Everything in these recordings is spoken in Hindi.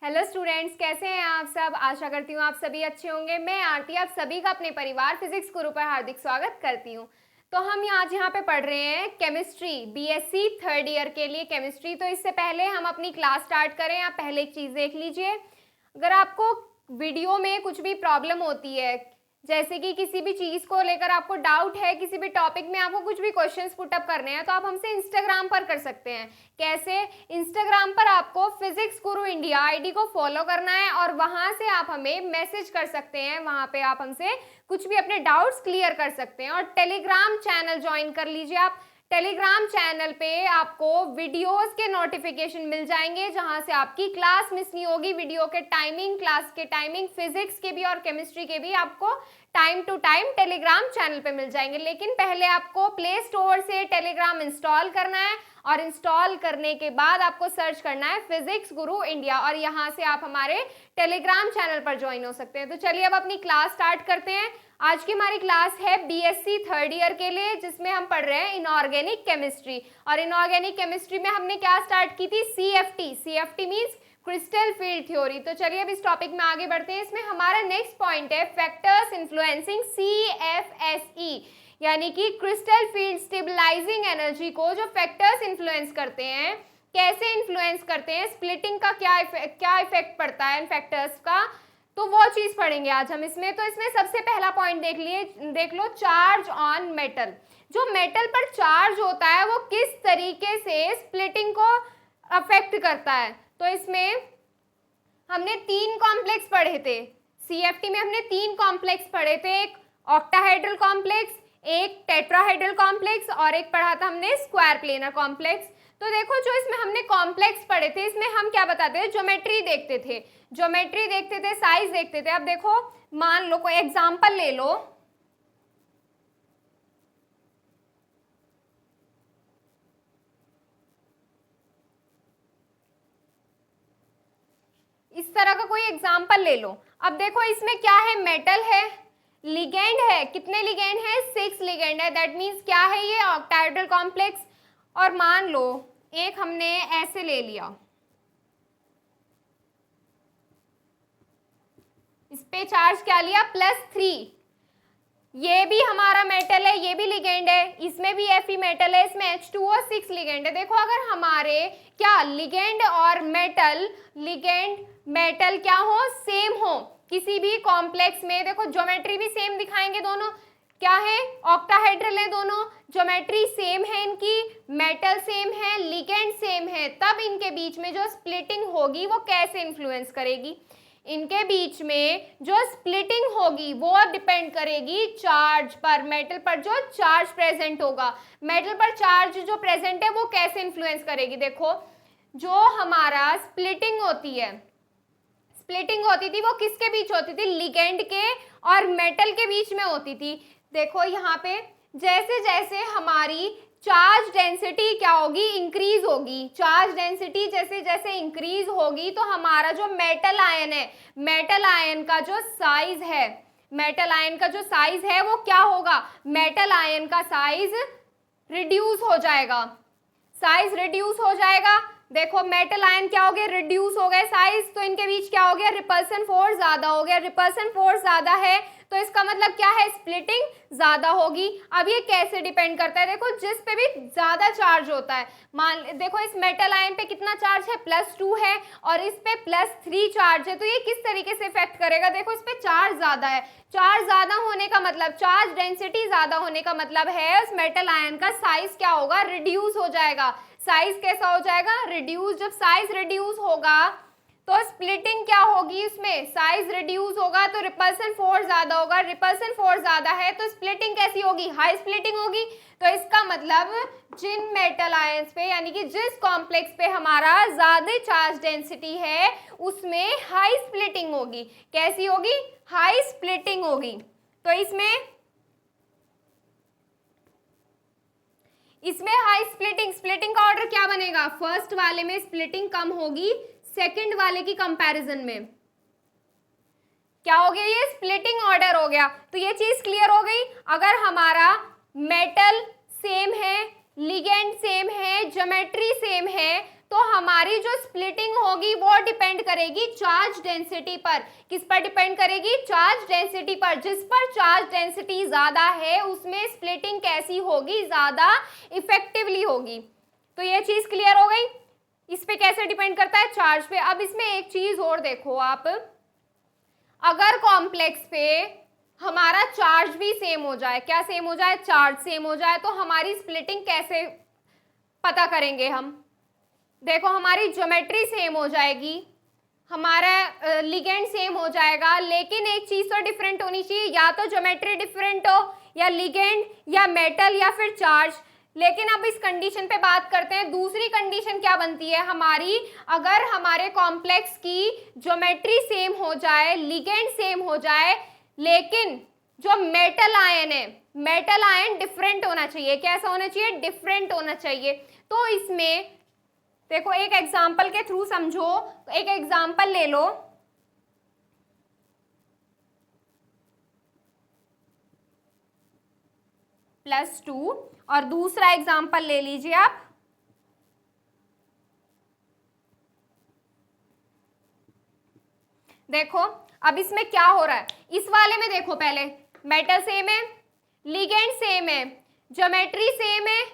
हेलो स्टूडेंट्स, कैसे हैं आप सब। आशा करती हूँ आप सभी अच्छे होंगे। मैं आरती आप सभी का अपने परिवार फिजिक्स गुरु पर हार्दिक स्वागत करती हूँ। तो हम आज यहाँ पे पढ़ रहे हैं केमिस्ट्री, बीएससी थर्ड ईयर के लिए केमिस्ट्री। तो इससे पहले हम अपनी क्लास स्टार्ट करें, आप पहले एक चीज़ देख लीजिए। अगर आपको वीडियो में कुछ भी प्रॉब्लम होती है, जैसे कि किसी भी चीज़ को लेकर आपको डाउट है, किसी भी टॉपिक में आपको कुछ भी क्वेश्चंस पुटअप करने हैं, तो आप हमसे इंस्टाग्राम पर कर सकते हैं। कैसे? इंस्टाग्राम पर आपको फिजिक्स गुरु इंडिया आईडी को फॉलो करना है और वहां से आप हमें मैसेज कर सकते हैं। वहां पे आप हमसे कुछ भी अपने डाउट्स क्लियर कर सकते हैं। और टेलीग्राम चैनल ज्वाइन कर लीजिए आप। टेलीग्राम चैनल पे आपको वीडियोस के नोटिफिकेशन मिल जाएंगे, जहां से आपकी क्लास मिस नहीं होगी। वीडियो के टाइमिंग, क्लास के टाइमिंग, फिजिक्स के भी और केमिस्ट्री के भी आपको time to time Telegram channel पे मिल जाएंगे। लेकिन पहले आपको प्ले स्टोर से टेलीग्राम इंस्टॉल करना है और इंस्टॉल करने के बाद आपको सर्च करना है फिजिक्स गुरु इंडिया और यहाँ से आप हमारे टेलीग्राम चैनल पर ज्वाइन हो सकते हैं। तो चलिए अब अपनी क्लास स्टार्ट करते हैं। आज की हमारी क्लास है बीएससी थर्ड ईयर के लिए, जिसमें हम पढ़ रहे हैं इनऑर्गेनिक केमिस्ट्री। और इनऑर्गेनिक केमिस्ट्री में हमने क्या स्टार्ट की थी? CFT. CFT means crystal field theory. तो चलिए अब इस टॉपिक में आगे बढ़ते हैं। इसमें हमारा नेक्स्ट पॉइंट है फैक्टर्स इन्फ्लुएंसिंग सीएफएसई, यानी कि क्रिस्टल फील्ड स्टेबलाइजिंग एनर्जी को जो फैक्टर्स इन्फ्लुएंस करते हैं, कैसे इन्फ्लुएंस करते हैं, स्प्लिटिंग का क्या इफेक्ट पड़ता है इन फैक्टर्स का, तो वो चीज पढ़ेंगे आज हम इसमें। तो इसमें सबसे पहला पॉइंट देख लो, चार्ज ऑन मेटल। जो मेटल पर चार्ज होता है वो किस तरीके से स्प्लिटिंग को अफेक्ट करता है। तो इसमें हमने 3 कॉम्प्लेक्स पढ़े थे। सीएफटी में हमने 3 कॉम्प्लेक्स पढ़े थे, एक ऑक्टाहेड्रल कॉम्प्लेक्स, एक टेट्राहेड्रल कॉम्प्लेक्स और एक पढ़ा था हमने स्क्वायर प्लेनर कॉम्प्लेक्स। तो देखो, जो इसमें हमने कॉम्प्लेक्स पढ़े थे, इसमें हम क्या बताते थे? ज्योमेट्री देखते थे, ज्योमेट्री देखते थे, साइज देखते थे। अब देखो, मान लो कोई एग्जांपल ले लो। इस तरह का कोई एग्जांपल ले लो। अब देखो, इसमें क्या है? मेटल है, लिगेंड है। कितने लिगेंड है? 6 लिगेंड है। दैट मीन्स क्या है? ये ऑक्टाहेड्रल कॉम्प्लेक्स। और मान लो एक हमने ऐसे ले लिया, इस पे चार्ज क्या लिया? +3। ये भी हमारा मेटल है, ये भी लिगेंड है, इसमें भी Fe मेटल है, इसमें H2O 6 लिगेंड है। देखो, अगर हमारे क्या लिगेंड और मेटल, लिगेंड मेटल क्या हो? सेम हो किसी भी कॉम्प्लेक्स में। देखो, ज्योमेट्री भी सेम दिखाएंगे, दोनों क्या है? ऑक्टाहेड्रल है दोनों, ज्योमेट्री सेम है इनकी, मेटल सेम है, लिगेंड सेम है। तब इनके बीच में जो स्प्लिटिंग होगी वो कैसे इन्फ्लुएंस करेगी? इनके बीच में जो स्प्लिटिंग होगी वो डिपेंड करेगी चार्ज पर। मेटल पर जो चार्ज प्रेजेंट होगा, मेटल पर चार्ज जो प्रेजेंट है वो कैसे इन्फ्लुएंस करेगी? देखो, जो हमारा स्प्लिटिंग होती है, स्प्लिटिंग होती थी वो किसके बीच होती थी? लिगेंड के और मेटल के बीच में होती थी। देखो यहाँ पे जैसे जैसे हमारी चार्ज डेंसिटी क्या होगी? इंक्रीज होगी। चार्ज डेंसिटी जैसे जैसे इंक्रीज होगी तो हमारा जो मेटल आयन है, मेटल आयन का जो साइज है, मेटल आयन का जो साइज है वो क्या होगा? मेटल आयन का साइज रिड्यूस हो जाएगा, साइज रिड्यूस हो जाएगा। देखो, मेटल आयन क्या हो गए? रिड्यूस हो गए साइज, तो इनके बीच क्या हो गया? रिपल्सन फोर्स ज्यादा हो गया। रिपल्सन फोर्स ज्यादा है तो इसका मतलब क्या है? स्प्लिटिंग ज्यादा होगी। अब ये कैसे डिपेंड करता है? देखो, जिस पे भी ज्यादा चार्ज होता है, मान देखो इस मेटल आयन पे कितना चार्ज है? +2 है और इस पे +3 चार्ज है, तो ये किस तरीके से इफेक्ट करेगा? देखो, इस पे चार्ज ज्यादा है, चार्ज ज्यादा होने का मतलब, चार्ज डेंसिटी ज्यादा होने का मतलब है उस मेटल आयन का साइज क्या होगा? रिड्यूस हो जाएगा। साइज कैसा हो जाएगा? रिड्यूस। जब साइज रिड्यूस होगा तो स्प्लिटिंग क्या होगी? उसमें साइज रिड्यूस होगा तो रिपल्सन फोर्स ज्यादा होगा। रिपल्सन फोर्स ज्यादा है तो स्प्लिटिंग कैसी होगी? हाई स्प्लिटिंग होगी। तो इसका मतलब जिन मेटल आयंस पे, यानी कि जिस कॉम्प्लेक्स पे हमारा ज्यादा चार्ज डेंसिटी है उसमें हाई स्प्लिटिंग होगी। कैसी होगी? हाई स्प्लिटिंग होगी। तो इसमें हाई स्प्लिटिंग का ऑर्डर क्या बनेगा? फर्स्ट वाले में स्प्लिटिंग कम होगी, सेकंड वाले की कंपैरिजन में क्या हो गया? ये स्प्लिटिंग ऑर्डर हो गया। तो ये चीज क्लियर हो गई। अगर हमारा मेटल सेम है, लिगेंड सेम है, ज्योमेट्री सेम है, तो हमारी जो स्प्लिटिंग होगी वो डिपेंड करेगी चार्ज डेंसिटी पर। किस पर डिपेंड करेगी? चार्ज डेंसिटी पर। जिस पर चार्ज डेंसिटी ज्यादा है उसमें स्प्लिटिंग कैसी होगी? ज्यादा इफेक्टिवली होगी। तो ये चीज क्लियर हो गई। इस पे कैसे डिपेंड करता है? चार्ज पे। अब इसमें एक चीज और देखो आप, अगर कॉम्प्लेक्स पे हमारा चार्ज भी सेम हो जाए, क्या सेम हो जाए? चार्ज सेम हो जाए, तो हमारी स्प्लिटिंग कैसे पता करेंगे हम? देखो हमारी ज्योमेट्री सेम हो जाएगी, हमारा लिगेंड सेम हो जाएगा, लेकिन एक चीज तो डिफरेंट होनी चाहिए, या तो ज्योमेट्री डिफरेंट हो, या लिगेंड, या मेटल, या फिर चार्ज। लेकिन अब इस कंडीशन पे बात करते हैं। दूसरी कंडीशन क्या बनती है हमारी? अगर हमारे कॉम्प्लेक्स की ज्योमेट्री सेम हो जाए, लिगेंड सेम हो जाए, लेकिन जो मेटल आयन है, मेटल आयन डिफरेंट होना चाहिए। कैसा होना चाहिए? डिफरेंट होना चाहिए। तो इसमें देखो एक एग्जाम्पल के थ्रू समझो। एक एग्जाम्पल ले लो, +2, और दूसरा एग्जाम्पल ले लीजिए आप देखो अब इसमें क्या हो रहा है। इस वाले में देखो, पहले मेटल सेम है, लिगेंड सेम है, ज्योमेट्री सेम है,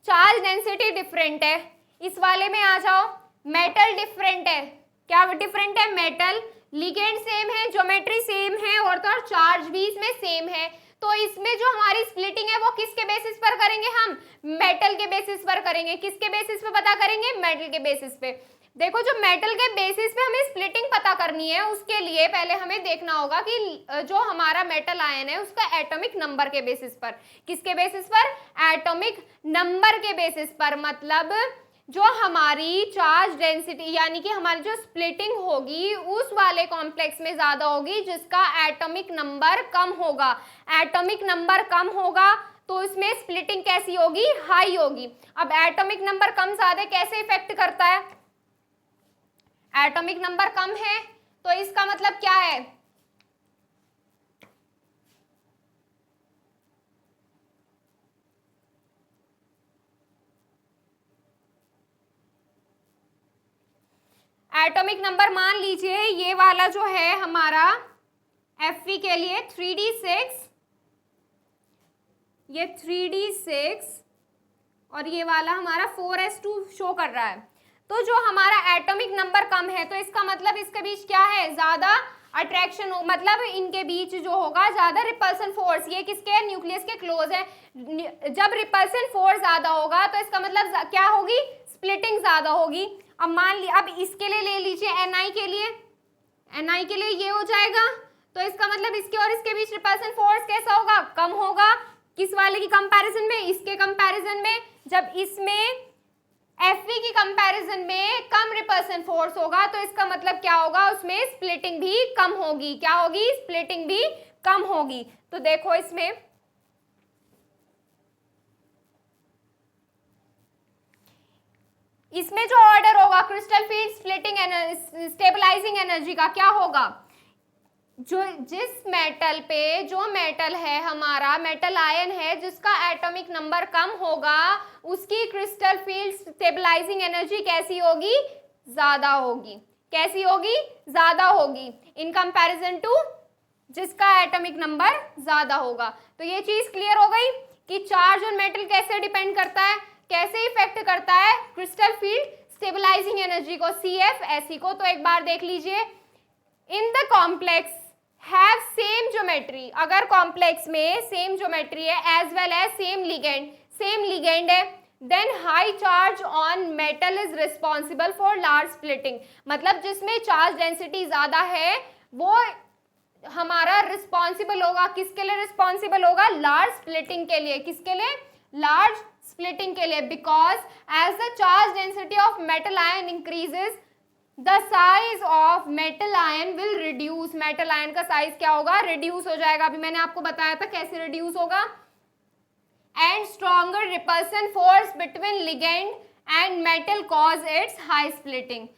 चार्ज डेंसिटी डिफरेंट है। इस वाले में आ जाओ, मेटल डिफरेंट है। क्या डिफरेंट है? मेटल। लिगेंड सेम है, ज्योमेट्री सेम है, और तो चार्ज भी इसमें सेम है। तो इसमें जो हमारी स्प्लिटिंग है वो किसके बेसिस पर करेंगे? हम मेटल के बेसिस पर करेंगे। किसके बेसिस पे पता करेंगे? मेटल के बेसिस पे। देखो जो मेटल के बेसिस पे हमें स्प्लिटिंग पता करनी है, उसके लिए पहले हमें देखना होगा कि जो हमारा मेटल आयन है उसका एटॉमिक नंबर के बेसिस पर। किसके बेसिस पर? एटॉमिक नंबर के बेसिस पर। मतलब जो हमारी चार्ज डेंसिटी यानी कि हमारी जो स्प्लिटिंग होगी उस वाले कॉम्प्लेक्स में ज्यादा होगी जिसका एटॉमिक नंबर कम होगा। एटॉमिक नंबर कम होगा तो इसमें स्प्लिटिंग कैसी होगी? हाई होगी। अब एटॉमिक नंबर कम ज्यादा कैसे इफेक्ट करता है? एटॉमिक नंबर कम है तो इसका मतलब क्या है? एटॉमिक नंबर मान लीजिए ये वाला जो है हमारा Fe के लिए 3d6, ये 3d6 और ये वाला हमारा 4s2 शो कर रहा है। तो जो हमारा एटॉमिक नंबर कम है तो इसका मतलब इसके बीच क्या है? ज्यादा अट्रैक्शन हो, मतलब इनके बीच जो होगा ज्यादा रिपल्सन फोर्स। ये किसके? न्यूक्लियस के क्लोज है। जब रिपल्सन फोर्स ज्यादा होगा तो इसका मतलब क्या होगी? स्प्लिटिंग ज्यादा होगी। अब मान ली, अब इसके लिए ले लीजिए Ni के लिए, Ni के लिए ये हो जाएगा। तो इसका मतलब इसके और इसके बीच रिपल्सन फोर्स कैसा होगा? कम होगा। किस वाले की कंपैरिजन में? इसके कंपैरिजन में। जब इसमें Fe की कंपैरिजन में कम रिपल्सन फोर्स होगा तो इसका मतलब क्या होगा? उसमें स्प्लिटिंग भी कम होगी। क्या होगी? स्प्लिटिंग भी कम होगी। तो देखो इसमें जो ऑर्डर होगा crystal field splitting stabilising energy का क्या होगा? जो जिस मेटल पे जो मेटल है हमारा मेटल आयन है जिसका एटॉमिक नंबर कम होगा उसकी क्रिस्टल फील्ड स्टेबलाइजिंग एनर्जी कैसी होगी? ज्यादा होगी। कैसी होगी? ज्यादा होगी इन कंपैरिजन टू जिसका एटॉमिक नंबर ज्यादा होगा। तो ये चीज क्लियर हो गई कि चार्ज और मेटल कैसे डिपेंड करता है, कैसे इफेक्ट करता है क्रिस्टल फील्ड स्टेबलाइजिंग एनर्जी को, CFSE को। तो एक बार देख लीजिए, in the complex have same geometry. अगर कॉम्प्लेक्स में सेम ज्योमेट्री है as well as same ligand है, then high charge on metal is responsible for large splitting. मतलब जिसमें चार्ज डेंसिटी ज्यादा है वो हमारा रिस्पॉन्सिबल होगा। किसके लिए रिस्पॉन्सिबल होगा? लार्ज स्प्लिटिंग के लिए। किसके लिए? लार्ज स्प्लिटिंग के लिए। Because as the charge density of metal ion increases the size of metal ion will reduce. Metal ion का साइज क्या होगा? रिड्यूस हो जाएगा। अभी मैंने आपको बताया था कैसे रिड्यूस होगा। And stronger repulsion force between ligand and metal cause it's high splitting.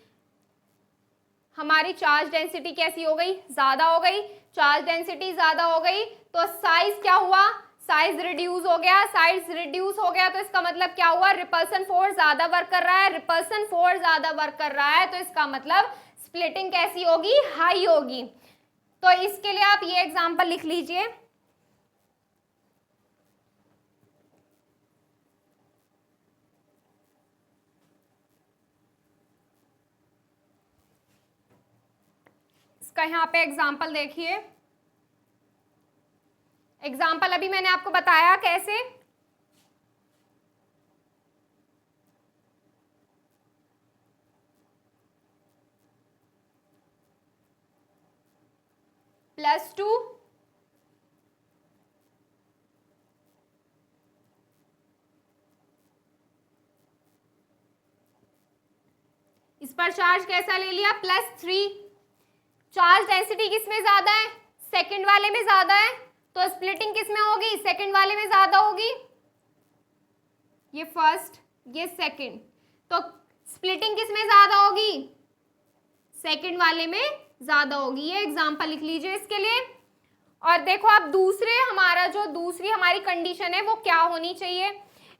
हमारी चार्ज डेंसिटी कैसी हो गई? ज्यादा हो गई। चार्ज डेंसिटी ज्यादा हो गई तो साइज क्या हुआ? साइज रिड्यूस हो गया, साइज रिड्यूस हो गया तो इसका मतलब क्या हुआ, रिपल्सन फोर्स ज्यादा वर्क कर रहा है, रिपल्सन फोर्स ज्यादा वर्क कर रहा है तो इसका मतलब स्प्लिटिंग कैसी होगी, हाई होगी। तो इसके लिए आप ये एग्जांपल लिख लीजिए। इसका यहाँ पे एग्जांपल देखिए, एग्जाम्पल अभी मैंने आपको बताया कैसे, +2 इस पर चार्ज कैसा ले लिया, +3। चार्ज डेंसिटी किसमें ज्यादा है, सेकंड वाले में ज्यादा है, तो स्प्लिटिंग किसमें होगी, सेकंड वाले में ज्यादा होगी। ये फर्स्ट, ये सेकंड, तो स्प्लिटिंग किसमें ज्यादा होगी, सेकंड वाले में ज्यादा होगी। ये एग्जांपल लिख लीजिए इसके लिए। और देखो आप दूसरी हमारी कंडीशन है वो क्या होनी चाहिए,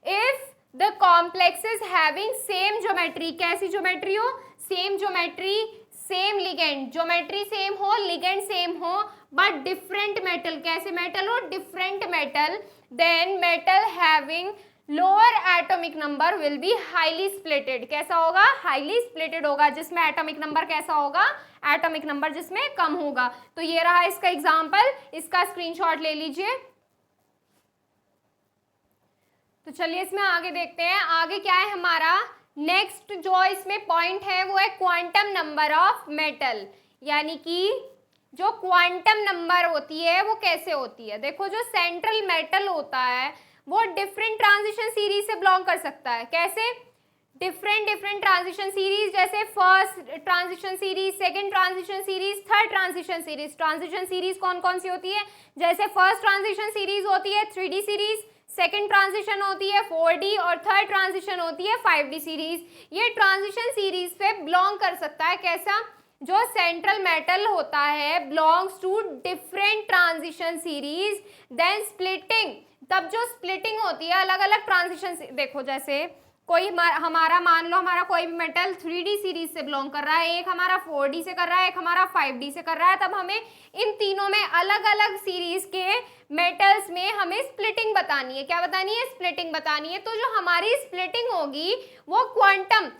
if the complex is having same geometry, कैसी ज्योमेट्री हो, same geometry, same ligand, geometry same हो, लिगेंड सेम हो, बट डिफरेंट मेटल, कैसे मेटल हो, different metal, then metal having lower atomic number will be highly splitted. कैसा होगा, हाईली स्प्लिटेड होगा, जिसमें एटॉमिक नंबर कैसा होगा, एटॉमिक नंबर जिसमें कम होगा। तो ये रहा इसका एग्जांपल, इसका स्क्रीनशॉट ले लीजिए। तो चलिए इसमें आगे देखते हैं, आगे क्या है हमारा, नेक्स्ट जो इसमें पॉइंट है वो है क्वांटम नंबर ऑफ मेटल, यानी कि जो क्वांटम नंबर होती है वो कैसे होती है। देखो जो सेंट्रल मेटल होता है वो डिफरेंट ट्रांजिशन सीरीज से बिलोंग कर सकता है, कैसे, डिफरेंट ट्रांजिशन सीरीज, जैसे first transition series, second transition series, third transition series. Transition series कौन कौन सी होती है, जैसे फर्स्ट ट्रांजिशन सीरीज होती है 3D सीरीज, सेकंड ट्रांजिशन होती है 4D और थर्ड ट्रांजिशन होती है 5D सीरीज। ये ट्रांजिशन सीरीज पे बिलोंग कर सकता है, कैसा, जो सेंट्रल मेटल होता है belongs to different transition series, then splitting, तब जो स्प्लिटिंग होती है अलग अलग ट्रांजिशन, देखो जैसे कोई हमारा मान लो हमारा कोई भी मेटल 3D सीरीज से बिलोंग कर रहा है, एक हमारा 4D से कर रहा है, एक हमारा 5D से कर रहा है, तब हमें इन तीनों में अलग अलग सीरीज के मेटल्स में हमें स्प्लिटिंग बतानी है, क्या बतानी है, स्प्लिटिंग बतानी है। तो जो हमारी स्प्लिटिंग होगी वो क्वांटम,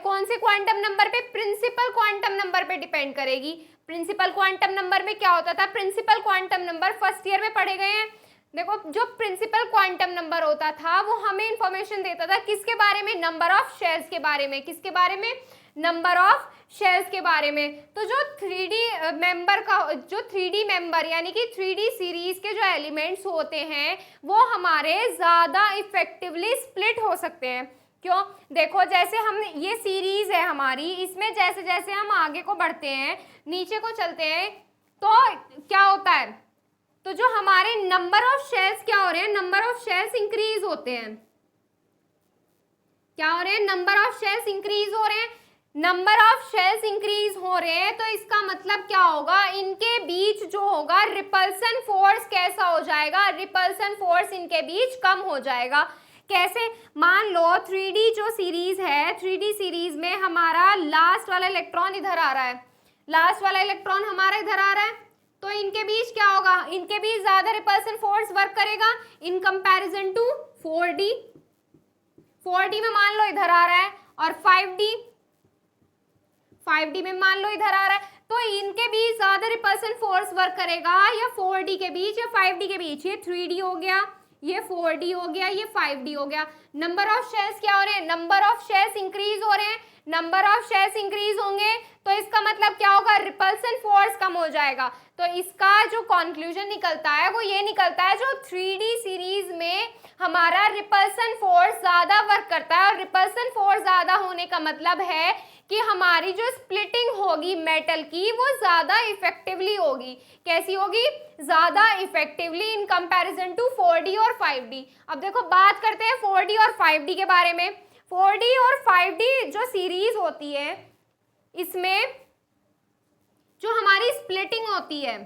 कौन से क्वांटम नंबर पे, प्रिंसिपल क्वांटम नंबर पे डिपेंड करेगी। प्रिंसिपल क्वांटम नंबर में क्या होता था, principal quantum number first year में पढ़े गए हैं। देखो जो प्रिंसिपल क्वांटम नंबर होता था वो हमें इंफॉर्मेशन देता था किसके बारे में, नंबर ऑफ शेल्स के बारे में, किसके बारे में, नंबर ऑफ शेल्स के बारे में। तो जो 3D मेंबर का, जो 3D मेंबर यानी कि 3D सीरीज के जो एलिमेंट्स होते हैं वो हमारे ज्यादा इफेक्टिवली स्प्लिट हो सकते हैं। क्यों, देखो जैसे हम, ये सीरीज है हमारी, इसमें जैसे जैसे हम आगे को बढ़ते हैं, नीचे को चलते हैं, तो क्या होता है, तो जो हमारे नंबर ऑफ शेल्स क्या हो रहे हैं, नंबर ऑफ शेल्स इंक्रीज होते हैं, क्या हो रहे हैं, नंबर ऑफ शेल्स इंक्रीज हो रहे हैं, नंबर ऑफ शेल्स इंक्रीज हो रहे हैं, तो इसका मतलब क्या होगा, इनके बीच जो होगा रिपल्सन फोर्स कैसा हो जाएगा, रिपल्सन फोर्स इनके बीच कम हो जाएगा। कैसे, मान लो 3D जो सीरीज है, 3D सीरीज में हमारा लास्ट वाला इलेक्ट्रॉन इधर आ रहा है, लास्ट वाला इलेक्ट्रॉन हमारा इधर आ रहा है, तो इनके बीच क्या होगा, इनके बीच ज्यादा रिपल्सन फोर्स वर्क करेगा इन कंपैरिजन टू 4D। 4D में मान लो इधर आ रहा है, और 5D में मान लो इधर आ रहा है, तो इनके बीच ज्यादा रिपल्सन फोर्स वर्क करेगा, या 4D के बीच या 5D के बीच। ये 3D हो गया, ये 4D हो गया, ये 5D हो गया। नंबर ऑफ शेल्स क्या हो रहे हैं, नंबर ऑफ शेल्स इंक्रीज हो रहे हैं, नंबर ऑफ शेल्स इंक्रीज होंगे तो इसका मतलब क्या होगा, रिपल्सन फोर्स कम हो जाएगा। तो इसका जो कंक्लूजन निकलता है वो ये निकलता है, जो 3D सीरीज में हमारा रिपल्सन फोर्स ज्यादा वर्क करता है, और रिपल्सन फोर्स ज्यादा होने का मतलब है कि हमारी जो स्प्लिटिंग होगी मेटल की वो ज्यादा इफेक्टिवली होगी। कैसी होगी, ज्यादा effectively in comparison to 4D और 5D। अब देखो बात करते हैं 4D और 5D के बारे में। 4D और 5D जो सीरीज होती है इसमें जो हमारी स्प्लिटिंग होती है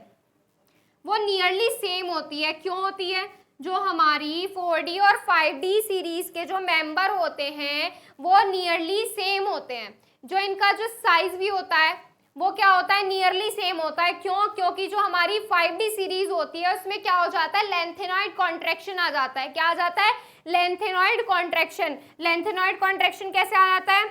वो नियरली सेम होती है। क्यों होती है, जो हमारी 4D और 5D सीरीज के जो मेंबर होते हैं वो नियरली सेम होते हैं। जो इनका जो साइज भी होता है वो क्या होता है, नियरली सेम होता है। क्यों? क्योंकि जो हमारी 5D सीरीज होती है उसमें क्या हो जाता है, लेंथेनॉइड कॉन्ट्रैक्शन आ जाता है। क्या आ जाता है? Lanthanoid contraction. लेंथेनॉइड कॉन्ट्रैक्शन कैसे आ जाता है?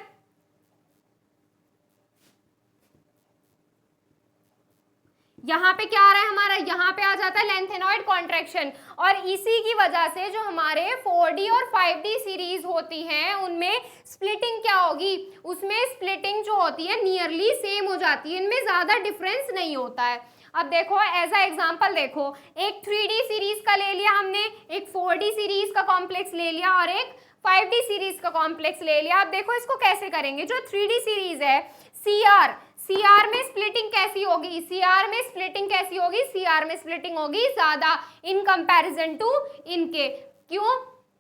यहाँ पे क्या आ रहा है हमारा, यहाँ पे आ जाता है लेंथेनॉइड कॉन्ट्रैक्शन। और इसी की वजह से जो हमारे 4D और 5D सीरीज होती हैं उनमें स्प्लिटिंग क्या होगी, उसमें स्प्लिटिंग जो होती है नियरली सेम हो जाती है, इनमें ज्यादा डिफरेंस नहीं होता है। अब देखो एज अ एग्जांपल, देखो एक 3D सीरीज का ले लिया हमने, एक 4D सीरीज का कॉम्प्लेक्स ले लिया और एक 5D सीरीज का कॉम्प्लेक्स ले लिया। अब देखो इसको कैसे करेंगे। जो 3D सीरीज है सीआर में स्प्लिटिंग कैसी होगी, सीआर में स्प्लिटिंग कैसी होगी, सीआर में स्प्लिटिंग होगी ज्यादा इन कंपैरिजन टू इनके। क्यों?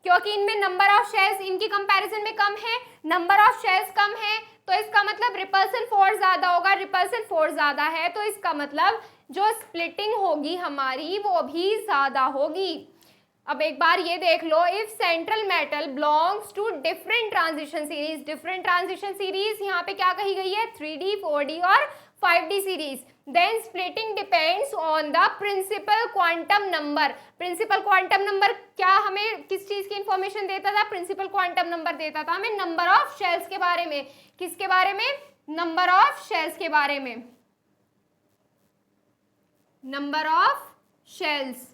क्योंकि इनमें नंबर ऑफ शेल्स इनकी कंपैरिजन में कम है, नंबर ऑफ शेल्स कम है, तो इसका मतलब रिपल्सन फोर्स ज्यादा होगा। रिपल्सन फोर्स ज्यादा है तो इसका मतलब जो स्प्लिटिंग होगी हमारी वो भी ज्यादा होगी। अब एक बार ये देख लो, if central metal belongs to different transition series, different transition series यहाँ पे क्या कही गई है, 3D 4D और 5D series, then splitting depends on the principal quantum number. Principal quantum number क्या हमें किस चीज की इंफॉर्मेशन देता था, प्रिंसिपल क्वांटम नंबर देता था हमें नंबर ऑफ शेल्स के बारे में। किसके बारे में? नंबर ऑफ शेल्स के बारे में, number of shells.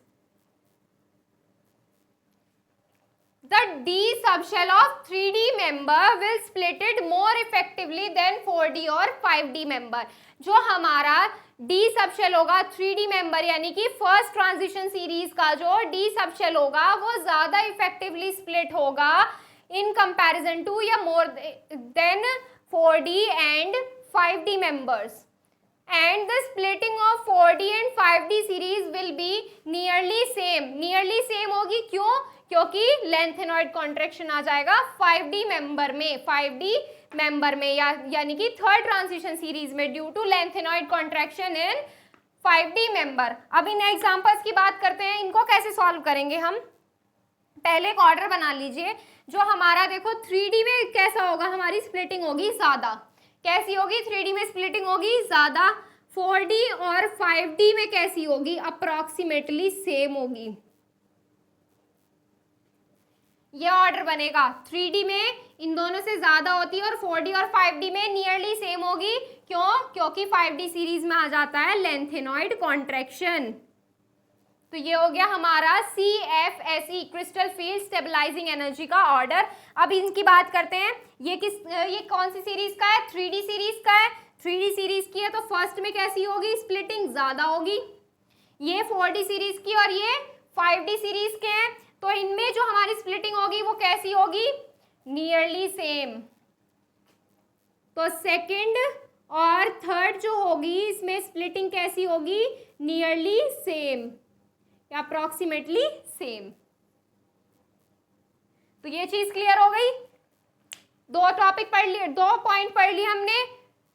The D subshell of 3D member will split it more effectively than 4D और 5D member। जो हमारा D सबशेल होगा 3D मेंबर यानी कि फर्स्ट ट्रांजिशन सीरीज का जो D सबशेल होगा वो ज्यादा इफेक्टिवली स्प्लिट होगा इन कंपैरिजन टू या more than 4D and 5D members। And the splitting of 4D and 5D series will be nearly same। nearly same होगी क्यों? क्योंकि लेंथेनॉइड कॉन्ट्रैक्शन आ जाएगा 5D मेंबर में, 5D मेंबर में यानी कि थर्ड ट्रांजिशन सीरीज में due to lanthanoid contraction in 5D member. अब इन एग्जांपल्स की बात करते हैं, इनको कैसे सॉल्व करेंगे हम। पहले एक ऑर्डर बना लीजिए। जो हमारा देखो 3D में कैसा होगा, हमारी स्प्लिटिंग होगी ज्यादा। कैसी होगी? 3D में स्प्लिटिंग होगी ज्यादा। 4D और 5D में कैसी होगी? अप्रॉक्सीमेटली सेम होगी। ये ऑर्डर बनेगा। 3D में इन दोनों से ज्यादा होती है और 4D और 5D में नियरली सेम होगी। क्यों? क्योंकि 5D सीरीज में आ जाता है लेंथेनॉइड कॉन्ट्रैक्शन। तो ये हो गया हमारा CFSE crystal field stabilising energy का ऑर्डर। अब इनकी बात करते हैं। ये कौन सी सीरीज का है? 3D सीरीज का है। 3D सीरीज की है तो फर्स्ट में कैसी होगी? स्प्लिटिंग ज्यादा होगी। ये 4D सीरीज की और ये 5D सीरीज के हैं तो इनमें जो हमारी स्प्लिटिंग होगी वो कैसी होगी? Nearly same. तो सेकंड और थर्ड जो होगी इसमें स्प्लिटिंग कैसी होगी? नियरली सेम या अप्रॉक्सीमेटली सेम। तो ये चीज क्लियर हो गई। दो टॉपिक पढ़ लिए, 2 पॉइंट पढ़ लिए हमने,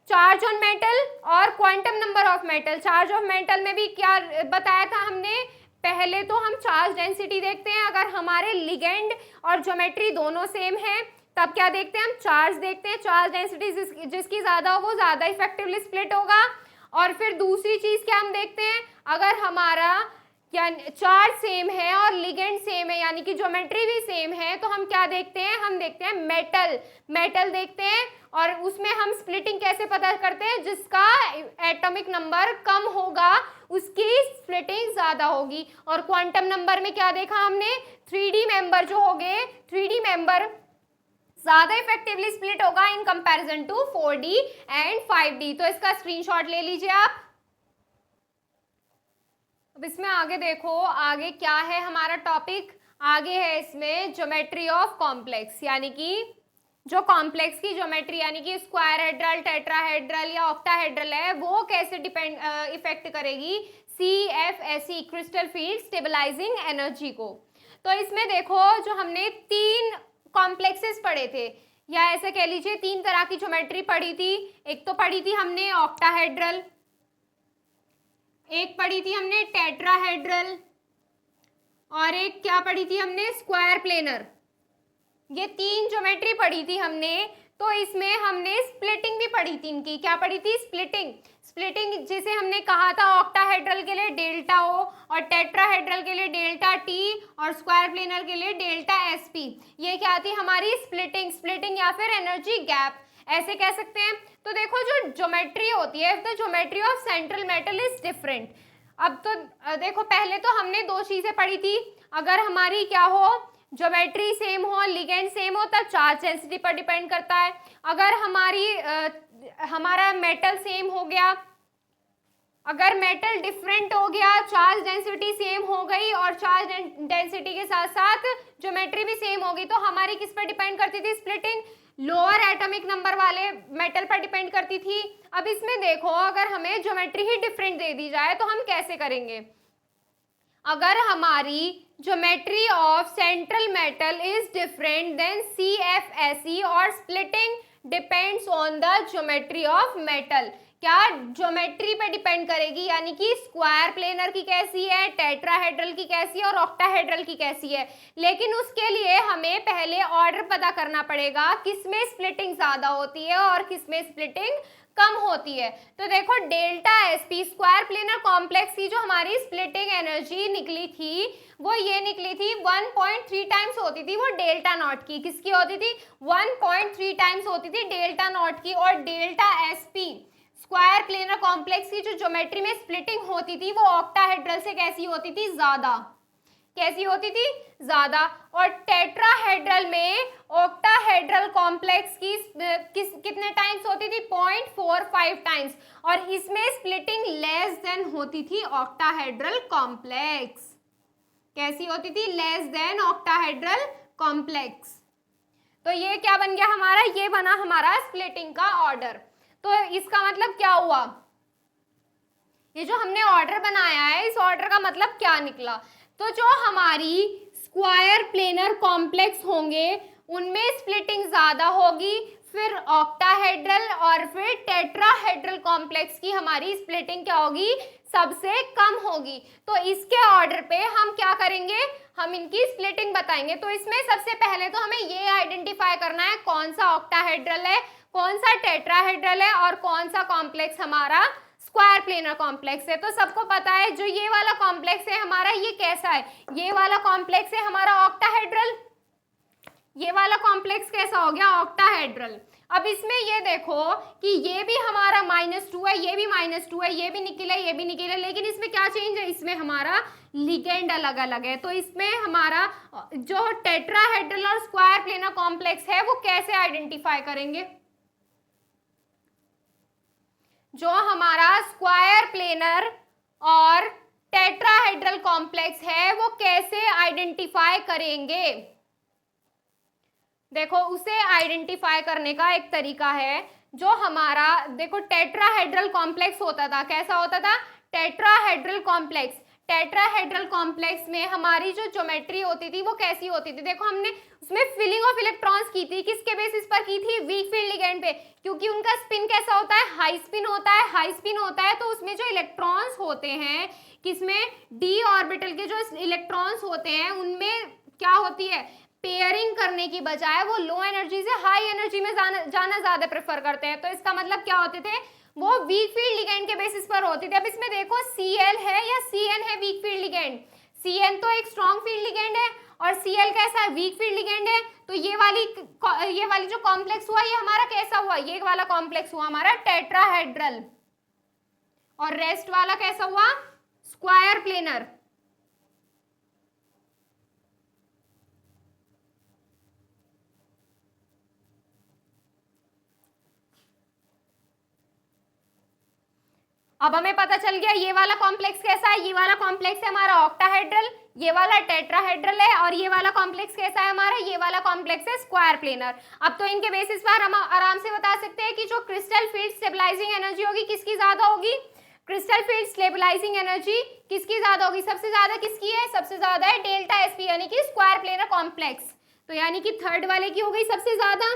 चार्ज ऑन मेटल और quantum number of metal. Charge of metal में भी क्या बताया था हमने? पहले तो हम चार्ज डेंसिटी देखते हैं, अगर हमारे लिगेंड और ज्योमेट्री दोनों सेम है तब क्या देखते हैं हम? चार्ज देखते हैं। चार्ज डेंसिटी जिसकी ज्यादा हो वो ज्यादा इफेक्टिवली स्प्लिट होगा। और फिर दूसरी चीज क्या हम देखते हैं? अगर हमारा चार्ज सेम है और लिगेंड सेम है यानी कि ज्योमेट्री भी सेम है तो हम क्या देखते हैं? हम देखते हैं मेटल देखते हैं और उसमें हम स्प्लिटिंग कैसे पता करते हैं? जिसका एटॉमिक नंबर कम होगा उसकी स्प्लिटिंग ज्यादा होगी। और क्वांटम नंबर में क्या देखा हमने? 3D मेंबर जो हो गए, 3D मेंबर ज्यादा इफेक्टिवली स्प्लिट होगा इन comparison to 4D and 5D। तो इसका स्क्रीनशॉट ले लीजिए आप। अब इसमें आगे देखो, आगे क्या है हमारा टॉपिक? आगे है इसमें ज्योमेट्री ऑफ कॉम्प्लेक्स, यानी कि जो कॉम्प्लेक्स की ज्योमेट्री यानी कि स्क्वायर हेड्रल, टेट्राहेड्रल या ऑक्टाहेड्रल है वो कैसे इफेक्ट करेगी CFSE crystal field stabilising energy को। तो इसमें देखो जो हमने 3 कॉम्प्लेक्सेस पढ़े थे या ऐसे कह लीजिए 3 तरह की ज्योमेट्री पढ़ी थी। एक तो पढ़ी थी हमने ऑक्टाहेड्रल, एक पढ़ी थी हमने टेट्राहेड्रल और एक क्या पढ़ी थी हमने, स्क्वायर प्लेनर। ये 3 ज्योमेट्री पढ़ी थी हमने। तो इसमें हमने स्प्लिटिंग भी पढ़ी थी इनकी। क्या पढ़ी थी, स्प्लिटिंग। स्प्लिटिंग जिसे हमने कहा था ऑक्टाहेड्रल के लिए डेल्टा ओ, और टेट्राहेड्रल के लिए डेल्टा टी, और स्क्वायर प्लेनर के लिए डेल्टा एस पी। ये क्या थी हमारी स्प्लिटिंग। स्प्लिटिंग या फिर एनर्जी गैप ऐसे कह सकते हैं। तो देखो जो ज्योमेट्री होती है, the geometry of central metal is different. अब तो देखो पहले तो हमने 2 चीजें पढ़ी थी। अगर हमारी क्या हो, ज्योमेट्री सेम हो, लिगेंड सेम हो, तब चार्ज डेंसिटी पर डिपेंड करता है। अगर हमारा मेटल सेम हो गया, अगर मेटल डिफरेंट हो गया, चार्ज डेंसिटी सेम हो गई और चार्ज डेंसिटी के साथ साथ ज्योमेट्री भी सेम होगी, तो हमारी किस पर डिपेंड करती थी स्प्लिटिंग, लोअर एटॉमिक नंबर वाले मेटल पर डिपेंड करती थी। अब इसमें देखो अगर हमें ज्योमेट्री ही डिफरेंट दे दी जाए तो हम कैसे करेंगे। अगर हमारी geometry of central metal is different then CFSE और splitting depends on the geometry of metal. क्या ज्योमेट्री पे डिपेंड करेगी, यानी कि स्क्वायर प्लेनर की कैसी है, टेट्राहेड्रल की कैसी है और ऑक्टाहेड्रल की कैसी है। लेकिन उसके लिए हमें पहले ऑर्डर पता करना पड़ेगा, किसमें स्प्लिटिंग ज्यादा होती है और किसमें स्प्लिटिंग कम होती है। तो देखो delta SP square planar complex की जो हमारी स्प्लिटिंग एनर्जी निकली थी वो ये निकली थी 1.3 टाइम्स होती थी वो डेल्टा नॉट की। किसकी होती थी, 1.3 टाइम्स होती थी डेल्टा नॉट की। और delta SP square planar complex की जो ज्योमेट्री में स्प्लिटिंग होती थी वो ऑक्टाहेड्रल से कैसी होती थी, ज्यादा। कैसी होती थी, ज्यादा। और टेट्राहेड्रल में ऑक्टाहेड्रल कॉम्प्लेक्स की कितने टाइम्स होती थी, 0.45 टाइम्स। और इसमें स्प्लिटिंग लेस देन होती थी ऑक्टाहेड्रल कॉम्प्लेक्स। कैसी होती थी, लेस देन ऑक्टाहेड्रल कॉम्प्लेक्स। तो ये क्या बन गया हमारा, ये बना हमारा स्प्लिटिंग का ऑर्डर। तो इसका मतलब क्या हुआ, ये जो हमने ऑर्डर बनाया है इस ऑर्डर का मतलब क्या निकला। तो जो हमारी स्क्वायर प्लेनर कॉम्प्लेक्स होंगे उनमें स्प्लिटिंग ज्यादा होगी, फिर ऑक्टाहेड्रल और फिर टेट्राहेड्रल कॉम्प्लेक्स की हमारी स्प्लिटिंग क्या होगी, सबसे कम होगी। तो इसके ऑर्डर पे हम क्या करेंगे, हम इनकी स्प्लिटिंग बताएंगे। तो इसमें सबसे पहले तो हमें ये आइडेंटिफाई करना है कौन सा ऑक्टाहेड्रल है, कौन सा टेट्राहेड्रल है और कौन सा कॉम्प्लेक्स हमारा स्क्वायर प्लेनर कॉम्प्लेक्स है। तो सबको पता है जो ये वाला कॉम्प्लेक्स है हमारा ये कैसा है, ये वाला कॉम्प्लेक्स है हमारा ऑक्टाहेड्रल। ये वाला कॉम्प्लेक्स कैसा हो गया, ऑक्टाहेड्रल। अब इसमें ये देखो कि ये भी हमारा -2 है, ये भी -2 है, ये भी निकल है, ये भी निकल है, लेकिन इसमें क्या चेंज है, इसमें हमारा लिगेंड अलग अलग है। तो इसमें हमारा जो टेट्राहेड्रल और स्क्वायर प्लेनर कॉम्प्लेक्स है वो कैसे आइडेंटिफाई करेंगे। जो हमारा स्क्वायर प्लेनर और टेट्राहेड्रल कॉम्प्लेक्स है वो कैसे आइडेंटिफाई करेंगे। देखो उसे आइडेंटिफाई करने का एक तरीका है, जो हमारा देखो टेट्राहेड्रल कॉम्प्लेक्स होता था, कैसा होता था, टेट्राहेड्रल कॉम्प्लेक्स। टेट्राहेड्रल कॉम्प्लेक्स में हमारी जो ज्योमेट्री होती थी वो कैसी होती थी, देखो हमने उसमें फिलिंग ऑफ इलेक्ट्रॉन्स की थी, किसके बेसिस पर की थी, वीक फील्ड लिगेंड पे, क्योंकि उनका स्पिन कैसा होता है, हाई स्पिन होता है। हाई स्पिन होता है तो उसमें जो इलेक्ट्रॉन्स होते हैं, किसमें, डी ऑर्बिटल के जो इलेक्ट्रॉन्स होते हैं उनमें क्या होती है, पेयरिंग करने की बजाय वो लो एनर्जी से हाई एनर्जी में जाना ज्यादा प्रेफर करते हैं। तो इसका मतलब क्या होते थे, वो वीक फील्ड लिगेंड के बेसिस पर होती थी। अब इसमें देखो Cl है या Cn है वीक फील्ड लिगेंड, Cn तो एक स्ट्रॉन्ग फील्ड लिगेंड है और Cl कैसा है, वीक फील्ड लिगेंड है। तो ये वाली जो कॉम्प्लेक्स हुआ ये हमारा कैसा हुआ, ये वाला कॉम्प्लेक्स हुआ हमारा टेट्राहेड्रल, और रेस्ट वाला कैसा हुआ, स्क्वायर प्लेनर। अब हमें पता चल गया ये वाला कॉम्प्लेक्स कैसा है, ये वाला कॉम्प्लेक्स है हमारा ऑक्टाहेड्रल, ये वाला टेट्राहेड्रल है, और ये वाला कॉम्प्लेक्स कैसा है हमारा, ये वाला कॉम्प्लेक्स है स्क्वायर प्लेनर। अब तो इनके बेसिस पर हम आराम से बता सकते हैं कि जो क्रिस्टल फील्ड स्टेबलाइजिंग एनर्जी होगी किसकी ज्यादा होगी, क्रिस्टल फील्ड स्टेबलाइजिंग एनर्जी किसकी ज्यादा होगी, सबसे ज्यादा किसकी है, सबसे ज्यादा है डेल्टा एसपी यानी कि स्क्वायर प्लेनर कॉम्प्लेक्स। तो यानी कि थर्ड वाले की हो गई सबसे ज्यादा।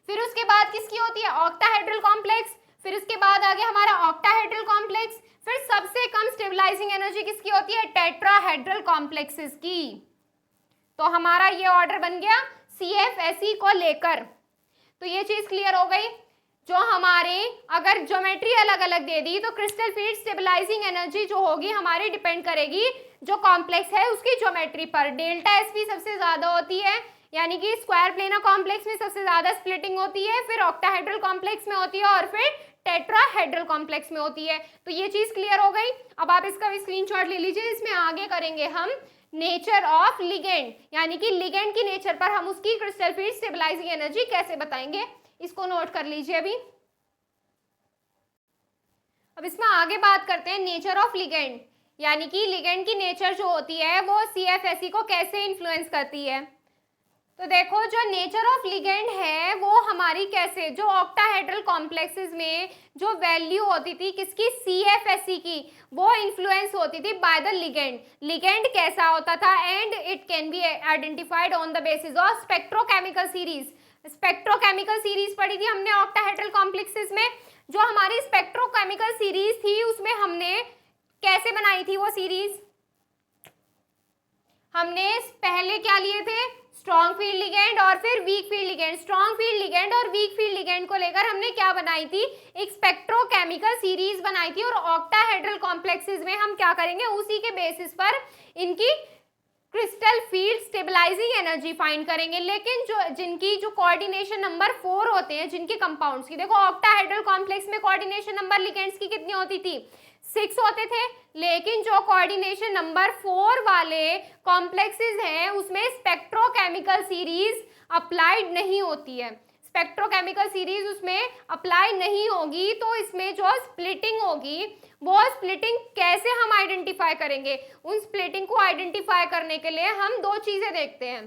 फिर उसके बाद किसकी होती है, ऑक्टाहेड्रल कॉम्प्लेक्स। फिर उसके बाद आ गया हमारा ऑक्टाहेड्रल कॉम्प्लेक्स। फिर सबसे कम स्टेबलाइज स्टेबलाइजिंग एनर्जी किसकी होती है? टेट्राहेड्रल कॉम्प्लेक्सेस की। तो हमारा ये ऑर्डर बन गया CFSE को लेकर। तो ये चीज क्लियर हो गई। जो हमारे अगर ज्योमेट्री अलग अलग दे दी तो क्रिस्टल फील्ड स्टेबलाइजिंग एनर्जी जो होगी हमारी डिपेंड करेगी जो कॉम्प्लेक्स है उसकी ज्योमेट्री पर। डेल्टा एसपी सबसे ज्यादा होती है, यानी कि स्क्वायर प्लेनर कॉम्प्लेक्स में सबसे ज्यादा स्प्लिटिंग होती है, फिर ऑक्टाहेड्रल कॉम्प्लेक्स में होती है और फिर टेट्राहेड्रल कॉम्प्लेक्स में होती है। तो ये चीज क्लियर हो गई। अब आप इसका भी स्क्रीनशॉट ले लीजिए। इसमें आगे करेंगे हम नेचर ऑफ लिगेंड, यानी कि लिगेंड की नेचर पर हम उसकी क्रिस्टल फील्ड स्टेबलाइजिंग एनर्जी कैसे बताएंगे, इसको नोट कर लीजिए अभी। अब इसमें आगे बात करते हैं नेचर ऑफ लिगेंड, यानी कि लिगेंड की नेचर जो होती है वो CFSE को कैसे इन्फ्लुएंस करती है। तो देखो जो नेचर ऑफ लिगेंड है वो हमारी कैसे, जो ऑक्टाहेड्रल कॉम्प्लेक्सेस में जो वैल्यू होती थी किसकी, CFSE की, वो इन्फ्लुएंस होती थी बाय द लिगेंड। लिगेंड कैसा होता था, and it can be identified on the basis of spectrochemical series. Spectrochemical series पढ़ी थी हमने ऑक्टाहेड्रल कॉम्प्लेक्सेस में। जो हमारी स्पेक्ट्रोकेमिकल सीरीज थी उसमें हमने कैसे बनाई थी वो सीरीज, हमने पहले क्या लिए थे, स्ट्रॉन्ग फील्ड लिगेंड और फिर week field ligand. Strong field ligand और वीक फील्ड लिगेंड को लेकर हमने क्या बनाई थी, एक स्पेक्ट्रोकेमिकल सीरीज बनाई थी। और ऑक्टाहेड्रल कॉम्प्लेक्सेस में हम क्या करेंगे, उसी के बेसिस पर इनकी crystal field stabilising energy find करेंगे। लेकिन जो जिनकी जो कोऑर्डिनेशन नंबर 4 होते हैं जिनके कंपाउंड्स की, देखो ऑक्टाहेड्रल कॉम्प्लेक्स में कोऑर्डिनेशन नंबर लिगेंड्स की कितनी होती थी, 6 होते थे। लेकिन जो कोऑर्डिनेशन नंबर 4 वाले कॉम्प्लेक्सेस हैं उसमें स्पेक्ट्रोकेमिकल सीरीज अप्लाइड नहीं होती है। स्पेक्ट्रोकेमिकल सीरीज उसमें अप्लाई नहीं होगी, तो इसमें जो स्प्लिटिंग होगी वो स्प्लिटिंग कैसे हम आइडेंटिफाई करेंगे, उन स्प्लिटिंग को आइडेंटिफाई करने के लिए हम दो चीजें देखते हैं।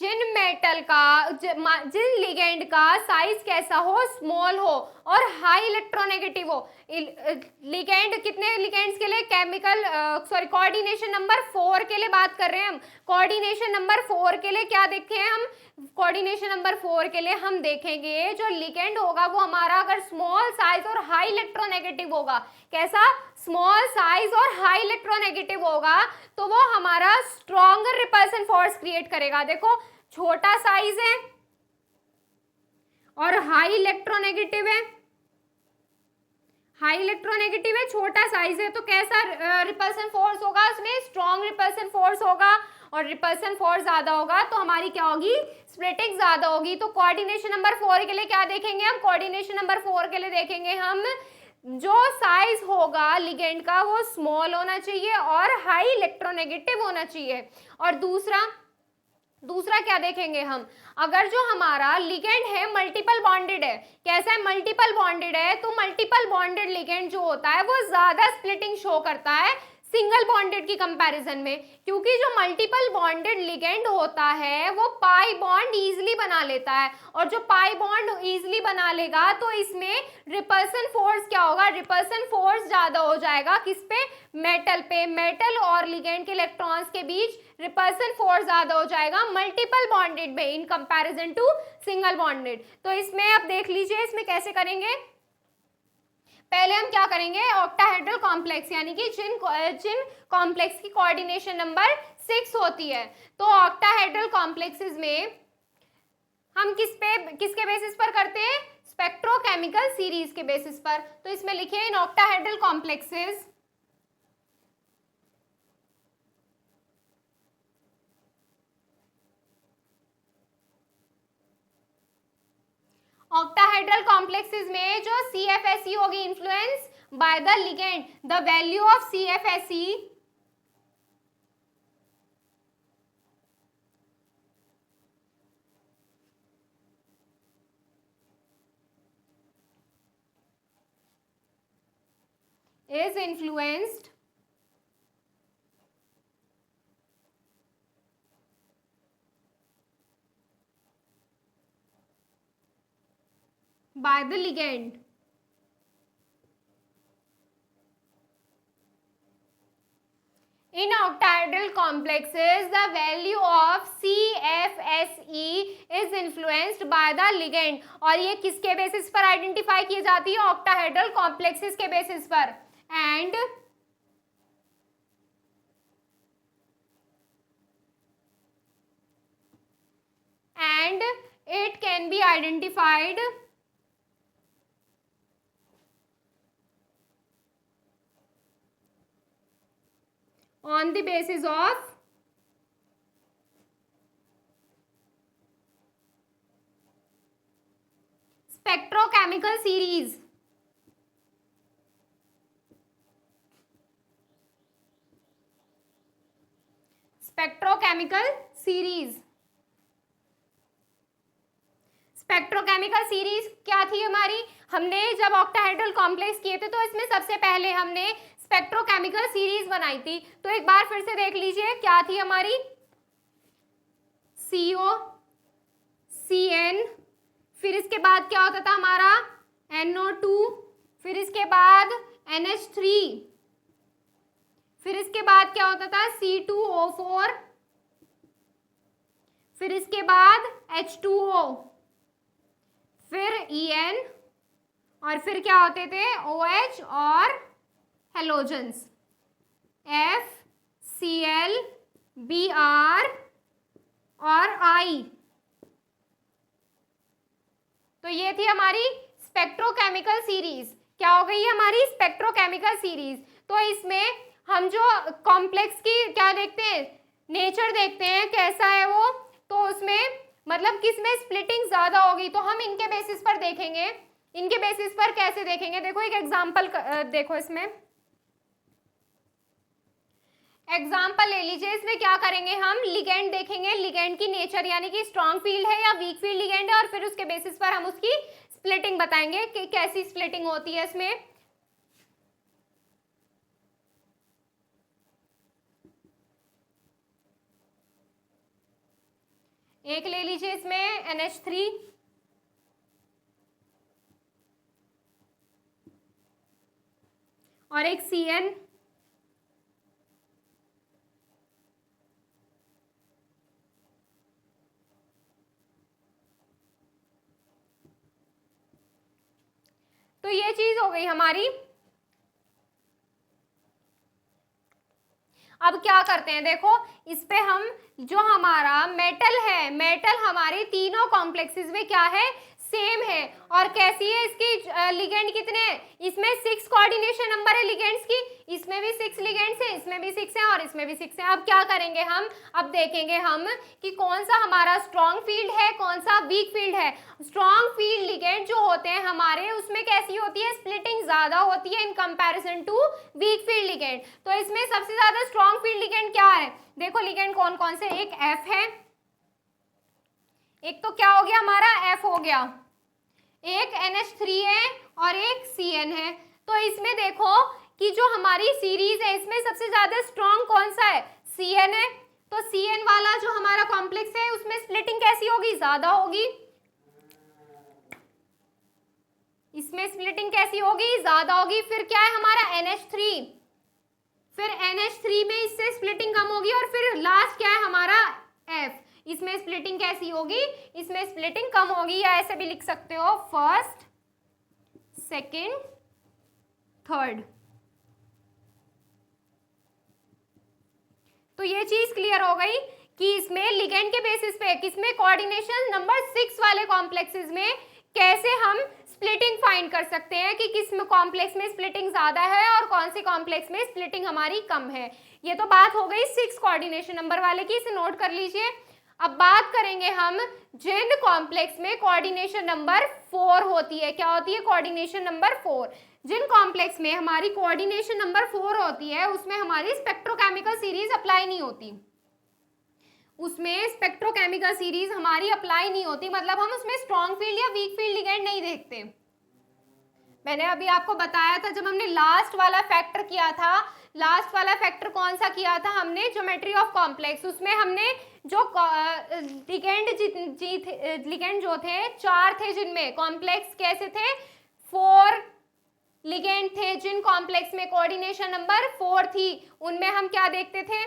जिन मेटल का जिन लिगेंड का साइज कैसा हो, स्मॉल हो और हाई इलेक्ट्रोनेगेटिव हो। लिगेंड कितने लिगेंड्स के लिए, केमिकल कोऑर्डिनेशन नंबर 4 के लिए बात कर रहे हैं हम। कोऑर्डिनेशन नंबर 4 के लिए क्या देखे हैं हम, कोऑर्डिनेशन नंबर 4 के लिए हम देखेंगे जो लिगेंड होगा वो हमारा अगर स्मॉल साइज और हाई इलेक्ट्रोनेगेटिव होगा, कैसा, स्मॉल साइज और हाई इलेक्ट्रोनेगेटिव होगा, तो वो हमारा स्ट्रॉन्गर रिपल्सन फोर्स क्रिएट करेगा। देखो छोटा साइज है और हाई इलेक्ट्रोनेगेटिव है, हाई इलेक्ट्रोनेगेटिव है, छोटा साइज है, तो कैसा रिपल्सन फोर्स होगा, उसमें स्ट्रॉन्ग रिपल्सन फोर्स होगा। और रिपल्सन फोर्स ज्यादा होगा तो हमारी क्या होगी, स्प्लिटिंग ज्यादा होगी। तो कोऑर्डिनेशन नंबर 4 के लिए क्या देखेंगे हम, कोऑर्डिनेशन नंबर 4 के लिए देखेंगे हम जो साइज होगा लिगेंड का वो स्मॉल होना चाहिए और हाई इलेक्ट्रोनेगेटिव होना चाहिए। और दूसरा क्या देखेंगे हम, अगर जो हमारा लिगेंड है मल्टीपल बॉन्डेड है, कैसा है, मल्टीपल बॉन्डेड है, तो मल्टीपल बॉन्डेड लिगेंड जो होता है वो ज्यादा स्प्लिटिंग शो करता है सिंगल बॉन्डेड की कंपैरिजन में, क्योंकि जो मल्टीपल बॉन्डेड लिगेंड होता है वो पाई बॉन्ड इजीली बना लेता है। और जो पाई बॉन्ड इजीली बना लेगा तो इसमें रिपल्सन फोर्स क्या होगा, रिपल्सन फोर्स ज्यादा हो जाएगा किस पे, मेटल पे। मेटल और लिगेंड के इलेक्ट्रॉन्स के बीच रिपल्सन फोर्स ज्यादा हो जाएगा मल्टीपल बॉन्डेड में in comparison to single bonded. तो इसमें आप देख लीजिए इसमें कैसे करेंगे। पहले हम क्या करेंगे, ऑक्टाहेड्रल कॉम्प्लेक्स, यानी कि जिन कॉम्प्लेक्स की कोऑर्डिनेशन नंबर 6 होती है, तो ऑक्टाहेड्रल कॉम्प्लेक्सेस में हम किसके बेसिस पर करते हैं, स्पेक्ट्रोकेमिकल सीरीज के बेसिस पर। तो इसमें लिखिए in octahedral complexes octahedral complexes में जो CFSE होगी influence by the ligand, the value of CFSE is influenced by the ligand. In octahedral complexes, the value of CFSE is influenced by the ligand. और ये किसके बेसिस पर आइडेंटिफाई की जाती है, ऑक्टाहेड्रल कॉम्प्लेक्सेस के बेसिस पर। And and it can be identified on the basis of spectrochemical series. Spectrochemical series, spectrochemical series क्या थी हमारी? हमने जब ऑक्टाहेड्रल कॉम्प्लेक्स किए थे तो इसमें सबसे पहले हमने स्पेक्ट्रोकेमिकल सीरीज बनाई थी। तो एक बार फिर से देख लीजिए क्या थी हमारी, CO CN, फिर इसके बाद क्या होता था हमारा NO2, फिर इसके बाद NH3, फिर इसके बाद क्या होता था C2O4, फिर इसके बाद H2O, फिर EN, और फिर क्या होते थे OH और हेलोजेंस F Cl Br और I। तो ये थी हमारी स्पेक्ट्रोकेमिकल सीरीज। क्या हो गई हमारी स्पेक्ट्रोकेमिकल सीरीज? तो इसमें हम जो कॉम्प्लेक्स की क्या देखते हैं, नेचर देखते हैं कैसा है वो, तो उसमें मतलब किसमें स्प्लिटिंग ज्यादा होगी, तो हम इनके बेसिस पर देखेंगे। इनके बेसिस पर कैसे देखेंगे, देखो एक एग्जांपल देखो, इसमें एग्जांपल ले लीजिए। इसमें क्या करेंगे हम, लिगेंड देखेंगे, लिगेंड की नेचर यानी कि स्ट्रॉन्ग फील्ड है या वीक फील्ड लिगेंड है, और फिर उसके बेसिस पर हम उसकी स्प्लिटिंग बताएंगे कि कैसी स्प्लिटिंग होती है इसमें। एक ले लीजिए इसमें NH3, और एक CN, तो ये चीज हो गई हमारी। अब क्या करते हैं, देखो इस पे हम जो हमारा मेटल है, मेटल हमारे तीनों कॉम्प्लेक्सेस में क्या है, सेम है। और कैसी है इसकी लिगेंड कितने हैं, इसमें 6 कोऑर्डिनेशन नंबर है लिगेंड्स की, इसमें भी 6 लिगेंड्स हैं, इसमें भी 6 हैं और इसमें भी 6 हैं। अब क्या करेंगे हम, अब देखेंगे हम कि कौन सा हमारा स्ट्रॉन्ग फील्ड है, कौन सा वीक फील्ड है। स्ट्रॉन्ग फील्ड लिगेंड जो होते हैं हमारे, उसमें कैसी होती है, स्प्लिटिंग ज्यादा होती है in comparison to weak field ligand. तो इसमें सबसे ज्यादा स्ट्रॉन्ग फील्ड लिगेंड क्या है, देखो लिगेंड कौन कौन से, एक F है, एक तो क्या हो गया हमारा F हो गया, एक NH3 है और एक CN है। तो इसमें देखो कि जो हमारी सीरीज है इसमें सबसे ज्यादा स्ट्रॉन्ग कौन सा है, CN है। तो CN वाला जो हमारा कॉम्प्लेक्स है उसमें स्प्लिटिंग कैसी होगी, ज्यादा होगी, इसमें स्प्लिटिंग कैसी होगी, ज्यादा होगी। फिर क्या है हमारा NH3, फिर NH3 में इससे स्प्लिटिंग कम होगी, और फिर लास्ट क्या है हमारा F, इसमें स्प्लिटिंग कैसी होगी, इसमें स्प्लिटिंग कम होगी, या ऐसे भी लिख सकते हो फर्स्ट सेकंड थर्ड। तो ये चीज क्लियर हो गई कि इसमें लिगेंड के बेसिस पे किसमें कोऑर्डिनेशन नंबर 6 वाले कॉम्प्लेक्सेस में कैसे हम स्प्लिटिंग फाइंड कर सकते हैं कि किस कॉम्प्लेक्स में स्प्लिटिंग ज्यादा है और कौन से कॉम्प्लेक्स में स्प्लिटिंग हमारी कम है। ये तो बात हो गई 6 कोऑर्डिनेशन नंबर वाले की, इसे नोट कर लीजिए। अब बात करेंगे हम जिन कॉम्प्लेक्स में कोऑर्डिनेशन नंबर 4 होती है, क्या होती है, कोऑर्डिनेशन नंबर 4। जिन कॉम्प्लेक्स में हमारी कोऑर्डिनेशन नंबर 4 होती है उसमें हमारी स्पेक्ट्रोकेमिकल सीरीज अप्लाई नहीं होती, उसमें स्पेक्ट्रोकेमिकल सीरीज हमारी अप्लाई नहीं होती, मतलब हम उसमें स्ट्रॉन्ग फील्ड या वीक फील्ड लिगेंड नहीं देखते। मैंने अभी आपको बताया था जब हमने लास्ट वाला फैक्टर किया था, लास्ट वाला फैक्टर कौन सा किया था हमने, ज्योमेट्री ऑफ कॉम्प्लेक्स, उसमें हमने जो लिगेंड जो थे 4 थे, जिनमें कॉम्प्लेक्स कैसे थे, 4 लिगेंड थे। जिन कॉम्प्लेक्स में कोऑर्डिनेशन नंबर 4 थी उनमें हम क्या देखते थे,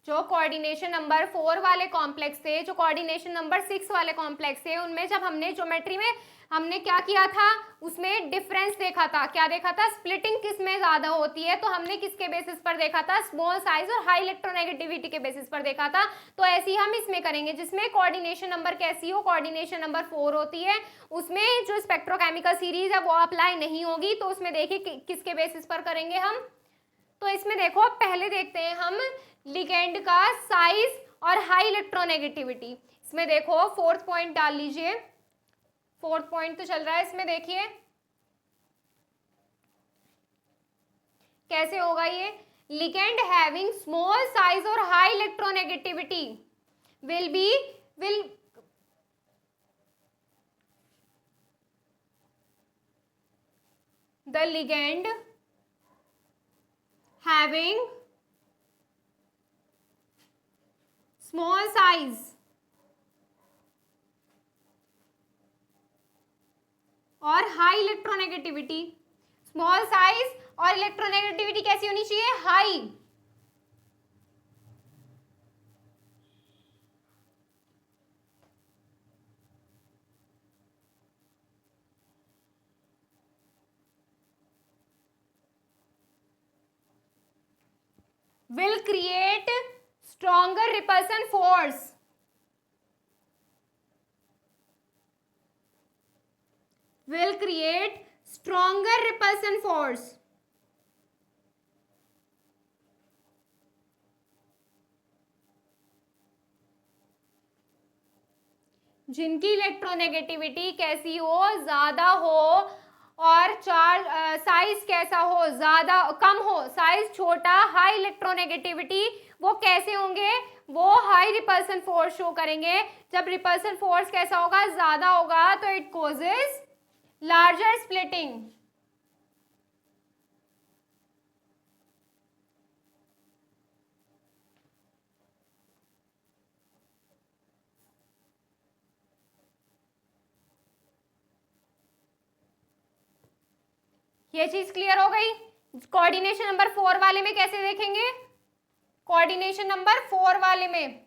जो कोऑर्डिनेशन नंबर 4 वाले कॉम्प्लेक्स थे, जो कोऑर्डिनेशन नंबर 6 वाले कॉम्प्लेक्स थे, उनमें जब हमने ज्योमेट्री में हमने क्या किया था, उसमें डिफरेंस देखा था। क्या देखा था? स्प्लिटिंग किस में ज्यादा होती है, तो हमने किसके बेसिस पर देखा था? स्मॉल साइज और हाई इलेक्ट्रोनेगेटिविटी के बेसिस पर देखा था। तो ऐसे ही हम इसमें करेंगे, जिसमें कोऑर्डिनेशन नंबर कैसी हो, कोऑर्डिनेशन नंबर 4 होती है, उसमें जो स्पेक्ट्रोकेमिकल सीरीज है वो अप्लाई नहीं होगी। तो उसमें देखिए किसके बेसिस पर करेंगे हम। तो इसमें देखो, पहले देखते हैं हम लिगेंड का साइज और हाई इलेक्ट्रोनेगेटिविटी। इसमें देखो 4th पॉइंट डाल लीजिए, 4th पॉइंट तो चल रहा है। इसमें देखिए कैसे होगा ये। लिगेंड हैविंग स्मॉल साइज और high electronegativity will the ligand having small size और हाई इलेक्ट्रोनेगेटिविटी। स्मॉल साइज और इलेक्ट्रोनेगेटिविटी कैसी होनी चाहिए? High. will create stronger repulsion force, will create stronger repulsion force। जिनकी इलेक्ट्रोनेगेटिविटी कैसी हो? ज्यादा हो, और साइज कैसा हो? ज्यादा कम हो, साइज छोटा, हाई इलेक्ट्रोनेगेटिविटी। वो कैसे होंगे? वो हाई रिपल्सन फोर्स शो करेंगे। जब रिपल्सन फोर्स कैसा होगा? ज्यादा होगा, तो इट कॉजेज लार्जर स्प्लिटिंग। ये चीज क्लियर हो गई। कोऑर्डिनेशन नंबर 4 वाले में कैसे देखेंगे? कोऑर्डिनेशन नंबर 4 वाले में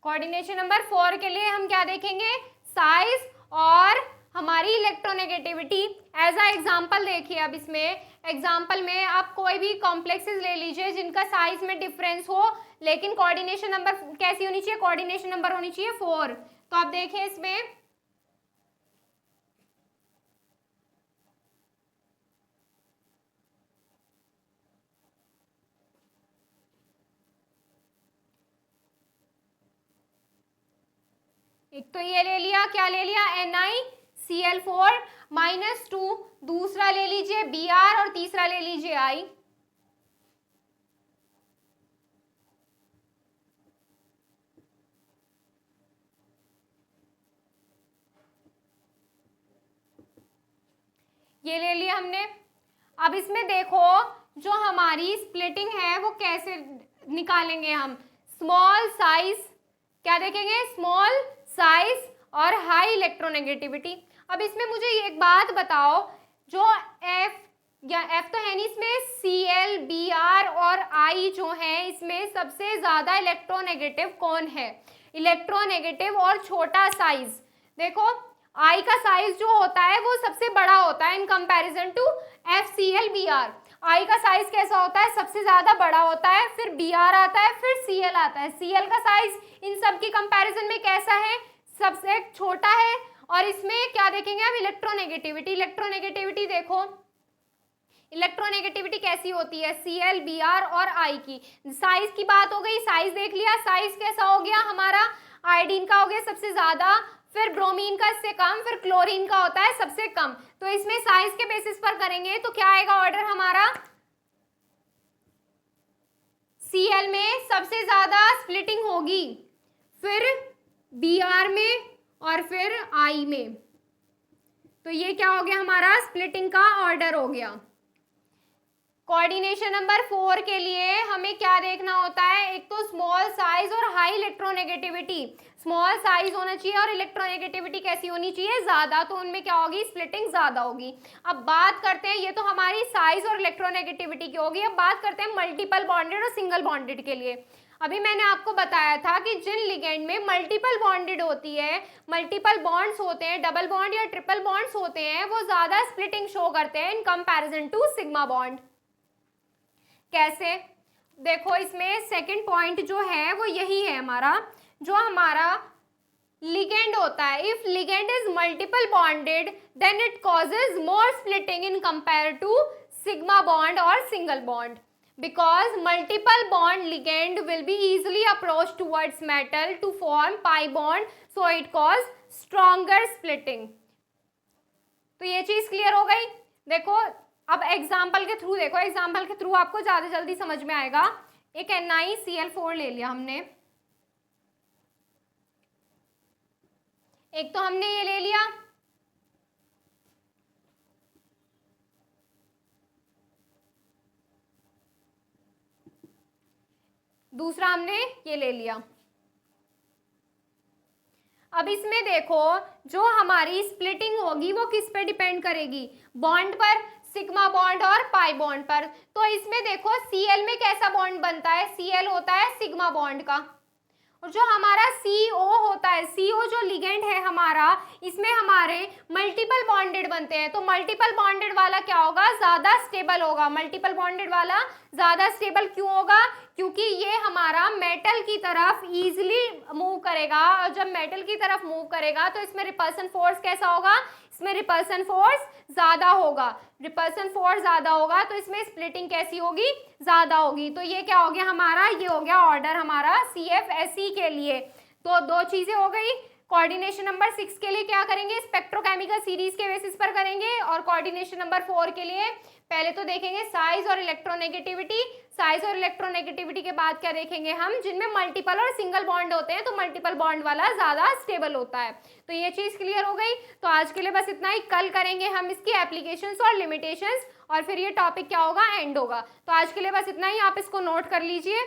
कोऑर्डिनेशन नंबर 4 के लिए हम क्या देखेंगे? साइज और हमारी इलेक्ट्रोनेगेटिविटी। एज अ एग्जांपल देखिए, अब इसमें एग्जांपल में आप कोई भी कॉम्प्लेक्सेस ले लीजिए जिनका साइज में डिफरेंस हो, लेकिन कोऑर्डिनेशन नंबर कैसी होनी चाहिए? कोऑर्डिनेशन नंबर होनी चाहिए 4। तो आप देखें इसमें एक तो ये ले लिया, क्या ले लिया? NiCl4 -2, दूसरा ले लीजिए Br और तीसरा ले लीजिए I। ये ले लिया हमने। अब इसमें देखो, जो हमारी स्प्लिटिंग है वो कैसे निकालेंगे हम? स्मॉल साइज, क्या देखेंगे? स्मॉल साइज और हाई इलेक्ट्रोनेगेटिविटी। अब इसमें मुझे एक बात बताओ, जो F या F तो है नहीं इसमें, Cl, Br और I जो है, इसमें सबसे ज्यादा इलेक्ट्रोनेगेटिव कौन है? इलेक्ट्रोनेगेटिव और छोटा साइज। देखो I का साइज जो होता है वो सबसे बड़ा होता है in comparison to FCl, Br। I का साइज कैसा होता है? सबसे ज्यादा बड़ा होता है, फिर Br आता है, फिर Cl आता है। Cl का साइज इन सब की कंपैरिजन में कैसा है? सबसे छोटा है। और इसमें क्या देखेंगे हम? इलेक्ट्रोनेगेटिविटी। इलेक्ट्रोनेगेटिविटी देखो, इलेक्ट्रोनेगेटिविटी कैसी होती है? Cl, Br और I की। साइज की बात हो गई, साइज देख लिया। साइज कैसा हो गया हमारा? आयोडीन का हो गया सबसे ज्यादा, फिर ब्रोमीन का इससे कम, फिर क्लोरीन का होता है सबसे कम। तो इसमें साइज के बेसिस पर करेंगे तो क्या आएगा ऑर्डर हमारा? Cl में सबसे ज्यादा स्प्लिटिंग होगी, फिर Br में और फिर I में। तो ये क्या हो गया हमारा? स्प्लिटिंग का ऑर्डर हो गया। कोऑर्डिनेशन नंबर 4 के लिए हमें क्या देखना होता है, एक तो स्मॉल साइज और हाई इलेक्ट्रोनेगेटिविटी। स्मॉल साइज होना चाहिए और इलेक्ट्रोनेगेटिविटी कैसी होनी चाहिए, ज्यादा, तो उनमें क्या होगी, स्प्लिटिंग ज्यादा होगी। अब बात करते हैं, ये तो हमारी साइज और इलेक्ट्रोनेगेटिविटी की होगी। अब बात करते हैं मल्टीपल बॉन्डेड और सिंगल बॉन्डेड के लिए। अभी मैंने आपको बताया था कि जिन लिगेंड में मल्टीपल बॉन्डेड होती है, मल्टीपल बॉन्ड्स होते हैं, डबल बॉन्ड या ट्रिपल बॉन्ड्स होते हैं, वो ज्यादा स्प्लिटिंग शो करते हैं in comparison to sigma bond. कैसे, देखो इसमें सेकंड पॉइंट जो है वो यही है हमारा, जो हमारा लिगेंड होता है, if ligand is multiple bonded then it causes more splitting in compare to sigma bond और single bond, because multiple bond ligand will be easily approached towards metal to form pi bond, so it cause stronger splitting। तो ये चीज क्लियर हो गई। देखो अब एग्जाम्पल के थ्रू देखो, एग्जाम्पल के थ्रू आपको ज्यादा जल्दी समझ में आएगा। एक NiCl4 ले लिया हमने, एक तो हमने ये ले लिया, दूसरा हमने ये ले लिया। अब इसमें देखो जो हमारी स्प्लिटिंग होगी वो किस पे डिपेंड करेगी, बॉन्ड पर, सिग्मा बॉन्ड और पाई बॉन्ड पर। तो इसमें देखो Cl में कैसा बॉन्ड बनता है, Cl होता है सिग्मा बॉन्ड का, और जो हमारा CO होता है, CO जो लिगेंड है हमारा, इसमें हमारे मल्टीपल बॉन्डेड बनते हैं। तो मल्टीपल बॉन्डेड वाला क्या होगा, ज्यादा स्टेबल होगा। मल्टीपल बॉन्डेड वाला ज्यादा स्टेबल क्यों होगा, क्योंकि ये हमारा मेटल की तरफ इजीली मूव करेगा, और जब मेटल की तरफ मूव करेगा तो इसमें रिपल्सन फोर्स कैसा होगा, इसमें रिपल्सन फोर्स ज्यादा होगा। रिपल्सन फोर्स ज्यादा होगा तो इसमें स्प्लिटिंग कैसी होगी, ज्यादा होगी। तो ये क्या हो गया हमारा, ये हो गया ऑर्डर हमारा CFSE के लिए। तो दो चीजें हो गई। कोऑर्डिनेशन नंबर 6 के लिए क्या करेंगे, स्पेक्ट्रोकेमिकल सीरीज के बेसिस पर करेंगे, और कोऑर्डिनेशन नंबर 4 के लिए पहले तो देखेंगे साइज और इलेक्ट्रोनेगेटिविटी। साइज और इलेक्ट्रोनेगेटिविटी के बाद क्या देखेंगे हम, जिनमें मल्टीपल और सिंगल बॉन्ड होते हैं तो मल्टीपल बॉन्ड वाला ज्यादा स्टेबल होता है। तो ये चीज क्लियर हो गई। तो आज के लिए बस इतना ही, कल करेंगे हम इसकी एप्लीकेशंस और लिमिटेशंस, और फिर ये टॉपिक क्या होगा, एंड होगा। तो आज के लिए बस इतना ही, आप इसको नोट कर लीजिए।